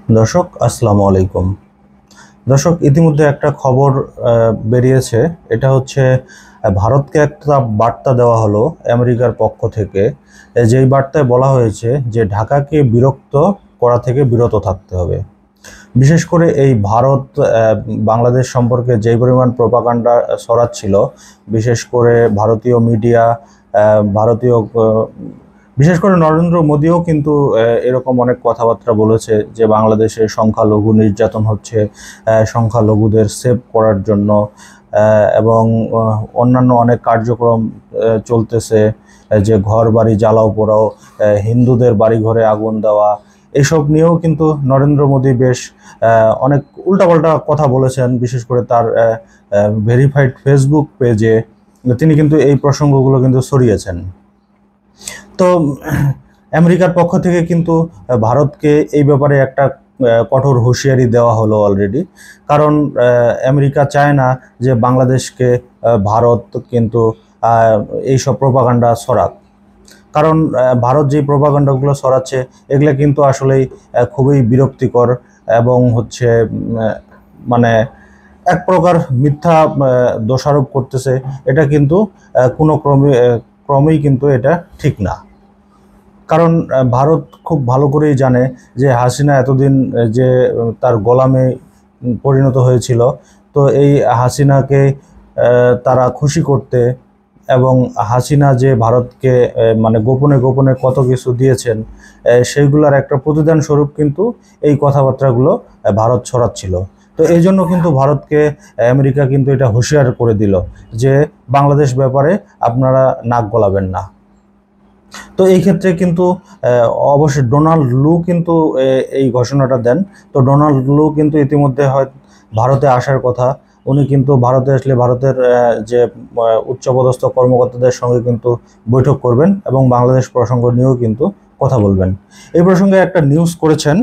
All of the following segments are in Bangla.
দর্শক আসসালামু আলাইকুম। দর্শক, ইতিমধ্যে একটা খবর বেরিয়েছে। এটা হচ্ছে ভারতকে একটা বার্তা দেওয়া হলো আমেরিকার পক্ষ থেকে। যেই বার্তায় বলা হয়েছে যে ঢাকাকে বিরক্ত করা থেকে বিরত থাকতে হবে। বিশেষ করে এই ভারত বাংলাদেশ সম্পর্কে যেই পরিমাণ প্রোপাগান্ডা ছড়াচ্ছিল, বিশেষ করে ভারতীয় মিডিয়া, ভারতীয় বিশেষ করে নরেন্দ্র মোদীও কিন্তু এরকম অনেক কথাবার্তা বলেছে যে বাংলাদেশে সংখ্যালঘু নির্যাতন হচ্ছে, সংখ্যালঘুদের সেভ করার জন্য, এবং অন্যান্য অনেক কার্যক্রম চলতেছে, যে ঘর বাড়ি জ্বালাও পোড়াও, হিন্দুদের বাড়ি ঘরে আগুন দেওয়া, এইসব নিয়েও কিন্তু নরেন্দ্র মোদী বেশ অনেক উল্টাপাল্টা কথা বলেছেন। বিশেষ করে তার ভেরিফাইড ফেসবুক পেজে তিনি কিন্তু এই প্রসঙ্গগুলো কিন্তু ছড়িয়েছেন। তো আমেরিকার পক্ষ থেকে কিন্তু ভারতকে এই ব্যাপারে একটা কঠোর হুঁশিয়ারি দেওয়া হলো অলরেডি। কারণ আমেরিকা চায় না যে বাংলাদেশকে ভারত কিন্তু এইসব প্রোপাগান্ডা ছড়াক। কারণ ভারত যে প্রোপাগান্ডাগুলো ছড়াচ্ছে এগুলো কিন্তু আসলেই খুবই বিরক্তিকর, এবং হচ্ছে মানে এক প্রকার মিথ্যা দোষারোপ করতেছে। এটা কিন্তু কোনো ক্রমেই কিন্তু এটা ঠিক না। কারণ ভারত খুব ভালো করেই জানে যে হাসিনা এতদিন যে তার গোলামে পরিণত হয়েছিল। তো এই হাসিনাকে তারা খুশি করতে, এবং হাসিনা যে ভারতকে মানে গোপনে গোপনে কত কিছু দিয়েছেন, সেইগুলোর একটা প্রতিদান স্বরূপ কিন্তু এই কথাবার্তাগুলো ভারত ছড়াচ্ছিল। তো এই জন্য কিন্তু ভারতকে আমেরিকা কিন্তু এটা হুঁশিয়ার করে দিল যে বাংলাদেশ ব্যাপারে আপনারা নাক গলাবেন না। তো এই ক্ষেত্রে কিন্তু অবশ্যই ডোনাল্ড লু কিন্তু এই ঘোষণাটা দেন। তো ডোনাল্ড লু কিন্তু ইতিমধ্যে হয় ভারতে আসার কথা। উনি কিন্তু ভারতে আসলে ভারতের যে উচ্চপদস্থ কর্মকর্তাদের সঙ্গে কিন্তু বৈঠক করবেন, এবং বাংলাদেশ প্রসঙ্গ নিয়েও কিন্তু কথা বলবেন। এই প্রসঙ্গে একটা নিউজ করেছেন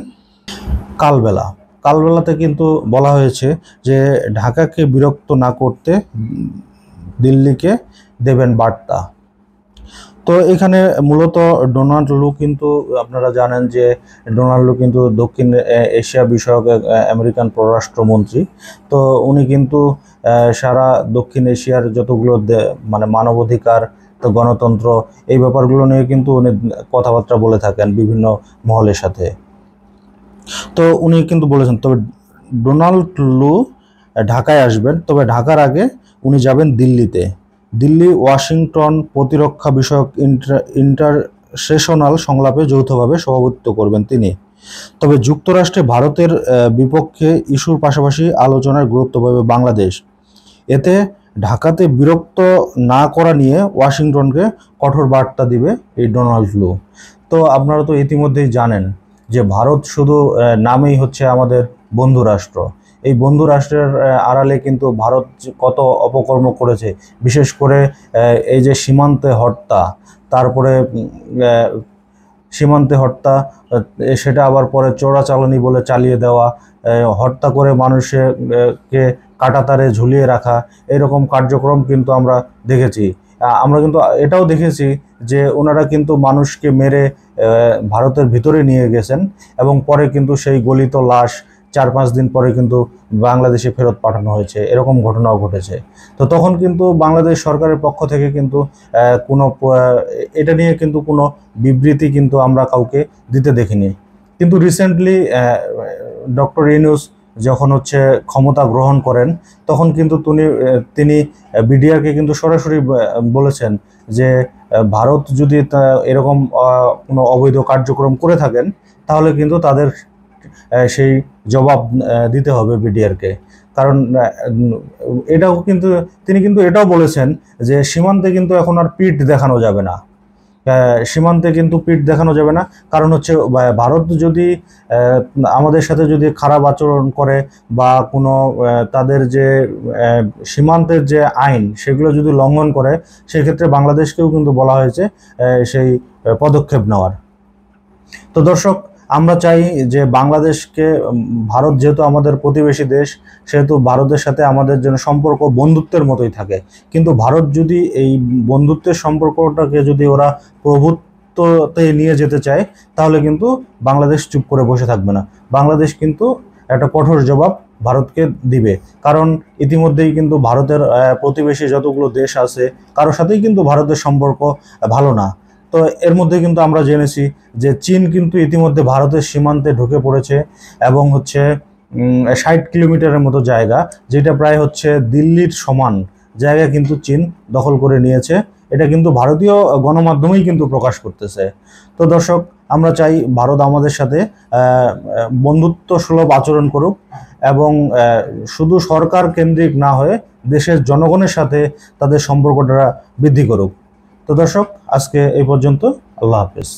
কালবেলা। কালবেলাতে কিন্তু বলা হয়েছে যে ঢাকাকে বিরক্ত না করতে দিল্লিকে দেবেন বার্তা। তো এখানে মূলত ডোনাল্ড লু কিন্তু, আপনারা জানেন যে ডোনাল্ড লু কিন্তু দক্ষিণ এশিয়া বিষয়ক আমেরিকান পররাষ্ট্রমন্ত্রী। তো উনি কিন্তু সারা দক্ষিণ এশিয়ার যতগুলো মানে মানবাধিকার, তো গণতন্ত্র, এই ব্যাপারগুলো নিয়ে কিন্তু উনি কথাবার্তা বলে থাকেন বিভিন্ন মহলের সাথে। তো উনি কিন্তু বলেছেন, তবে ডোনাল্ড লু ঢাকায় আসবেন, তবে ঢাকার আগে উনি যাবেন দিল্লিতে। দিল্লি ওয়াশিংটন প্রতিরক্ষা বিষয়ক ইন্টারসেশনাল সংলাপে যৌথভাবে সভাপতিত্ব করবেন তিনি। তবে যুক্তরাষ্ট্রে ভারতের বিপক্ষে ইস্যুর পাশাপাশি আলোচনায় গুরুত্ব পাবে বাংলাদেশ। এতে ঢাকাতে বিরক্ত না করা নিয়ে ওয়াশিংটনকে কঠোর বার্তা দিবে এই ডোনাল্ড লু। তো আপনারা তো ইতিমধ্যেই জানেন যে ভারত শুধু নামেই হচ্ছে আমাদের বন্ধু রাষ্ট্র। এই বন্ধু রাষ্ট্রের আড়ালে কিন্তু ভারত কত অপকর্ম করেছে। বিশেষ করে এই যে সীমান্তে হত্যা, তারপরে সীমান্তে হত্যা, সেটা আবার পরে চোরাচালানি বলে চালিয়ে দেওয়া, হত্যা করে মানুষের কে কাঁটাতারে ঝুলিয়ে রাখা, এরকম কার্যক্রম কিন্তু আমরা দেখেছি। আমরা কিন্তু এটাও দেখেছি যে ওনারা কিন্তু মানুষকে মেরে ভারতের ভিতরে নিয়ে গেছেন, এবং পরে কিন্তু সেই গলিত লাশ 4-5 দিন পরে কিন্তু বাংলাদেশে ফেরত পাঠানো হয়েছে। এরকম ঘটনাও ঘটেছে। তো তখন কিন্তু বাংলাদেশ সরকারের পক্ষ থেকে কিন্তু কোনো এটা নিয়ে কিন্তু কোনো বিবৃতি কিন্তু আমরা কাউকে দিতে দেখিনি। কিন্তু রিসেন্টলি ডক্টর ইউনূস যখন হচ্ছে ক্ষমতা গ্রহণ করেন, তখন কিন্তু তিনি বিডিআরকে কিন্তু সরাসরি বলেছেন যে ভারত যদি এরকম কোনো অবৈধ কার্যক্রম করে থাকেন, তাহলে কিন্তু তাদের সেই জবাব দিতে হবে বিডিআরকে। কারণ এটাও কিন্তু তিনি কিন্তু এটাও বলেছেন যে সীমান্তে কিন্তু এখন আর পিঠ দেখানো যাবে না। সীমান্তে কিন্তু পিঠ দেখানো যাবে না। কারণ হচ্ছে ভারত যদি আমাদের সাথে যদি খারাপ আচরণ করে, বা কোনো তাদের যে সীমান্তের যে আইন সেগুলো যদি লঙ্ঘন করে, সেক্ষেত্রে বাংলাদেশকেও কিন্তু বলা হয়েছে সেই পদক্ষেপ নেওয়ার। তো দর্শক, আমরা চাই যে বাংলাদেশকে, ভারত যেহেতু আমাদের প্রতিবেশী দেশ, সেহেতু ভারতের সাথে আমাদের যেন সম্পর্ক বন্ধুত্বের মতোই থাকে। কিন্তু ভারত যদি এই বন্ধুত্বের সম্পর্কটাকে যদি ওরা বন্ধুত্বতে নিয়ে যেতে চায়, তাহলে কিন্তু বাংলাদেশ চুপ করে বসে থাকবে না। বাংলাদেশ কিন্তু একটা কঠোর জবাব ভারতকে দিবে। কারণ ইতিমধ্যেই কিন্তু ভারতের প্রতিবেশী যতগুলো দেশ আছে, কারোর সাথেই কিন্তু ভারতের সম্পর্ক ভালো না। তো এর মধ্যে কিন্তু আমরা জেনেছি যে চীন কিন্তু ইতিমধ্যে ভারতের সীমান্তে ঢুকে পড়েছে, এবং হচ্ছে 60 কিলোমিটারের মতো জায়গা, যেটা প্রায় হচ্ছে দিল্লির সমান জায়গা কিন্তু চীন দখল করে নিয়েছে। এটা কিন্তু ভারতীয় গণমাধ্যমেই কিন্তু প্রকাশ করতেছে। তো দর্শক, আমরা চাই ভারত আমাদের সাথে বন্ধুত্ব সুলভ আচরণ করুক, এবং শুধু সরকার কেন্দ্রিক না হয়ে দেশের জনগণের সাথে তাদের সম্পর্কটা বৃদ্ধি করুক। তো দর্শক, আজকে এই পর্যন্ত। আল্লাহ হাফেজ।